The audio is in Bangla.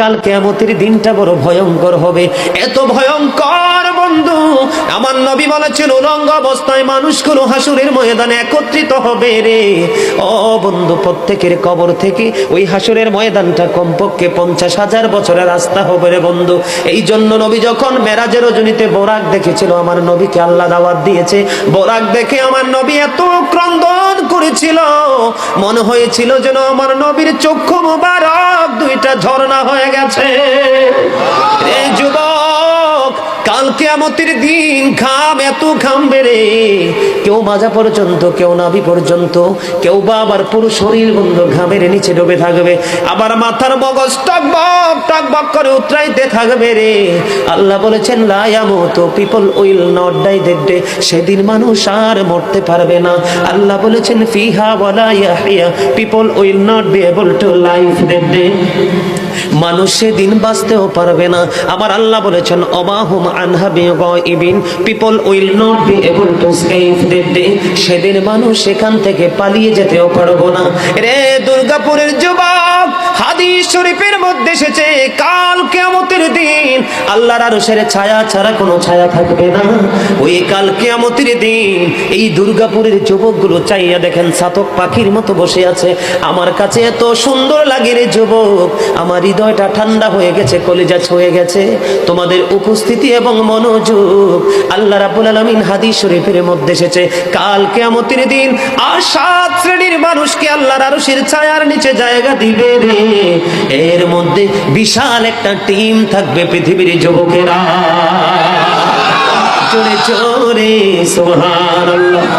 কাল কিয়ামতের দিনটা বড় ভয়ঙ্কর হবে, এত ভয়ঙ্কর বন্ধু। আমার নবী বলেছেন উলঙ্গ অবস্থায় মানুষগুলো হাসুরের ময়দানে একত্রিত হবে রে। ও বন্ধু, প্রত্যেকের কবর থেকে ওই হাসুরের ময়দানটা কমপক্ষে 50,000 বছরের রাস্তা হবে রে বন্ধু। এই জন্য নবী যখন মেরাজের রজনীতে বোরাক দেখেছিল, আমার নবীকে আল্লাহ দাওয়াত দিয়েছে, বোরাক দেখে আমার নবী এত ক্রন্দন করেছিল, মনে হয়েছিল যেন আমার নবীর চক্ষু মুবারক দুইটা ঝর্ণা হয়ে গেছে। এই যুবক, কাল কিয়ামতের দিন ঘাম এত ঘামবে রে, কেউ মাজা পর্যন্ত, কেউ নাভি পর্যন্ত, কেউ বা আবার পুরো শরীর বন্ধু ঘামের নিচে ডুবে থাকবে, আবার মাথার মগজ টকবক টকবক করে উতরাইতে থাকবে রে। আল্লাহ বলেছেন লা ইয়ামুতু, people will not die that day, সেদিন মানুষ আর মরতে পারবে না। আল্লাহ বলেছেন ফিহা ওয়ালা ইয়াহইয়া, people will not be able to live that day, মানুষ সেদিন বাঁচতেও পারবে না। আমার আল্লাহ বলেছেন অমাহুম আনহা বিগাইবিন, people will not be able to escape that day, সেদিন মানুষ সেখান থেকে পালিয়ে যেতেও পারবো না রে। দুর্গাপুরের যুবক, হাদিস শরীফের মধ্যে এসেছে কাল কিয়ামতের দিন আল্লাহর আরশের ছায়া ছাড়া কোনো ছায়া থাকবে না। ওই কাল কিয়ামতের দিন এই দুর্গাপুরের যুবকগুলো চাইয়া দেখেন চাতক পাখির মতো বসে আছে। আমার কাছে এত সুন্দর লাগে রে যুবক, আমার হৃদয়টা ঠান্ডা হয়ে গেছে, কলিজা ছুঁয়ে গেছে তোমাদের উপস্থিতি এবং মনোযোগ। আল্লাহ রাব্বুল আলামিন হাদিস শরীফের মধ্যে এসেছে কাল কিয়ামতের দিন আর 7 শ্রেণীর মানুষকে আল্লাহর আরশের ছায়ার নিচে জায়গা দিবে রে। এর মধ্যে বিশাল একটা টিম থাকবে পৃথিবীর যুবকেরা। জোরে জোরে সুবহানাল্লাহ।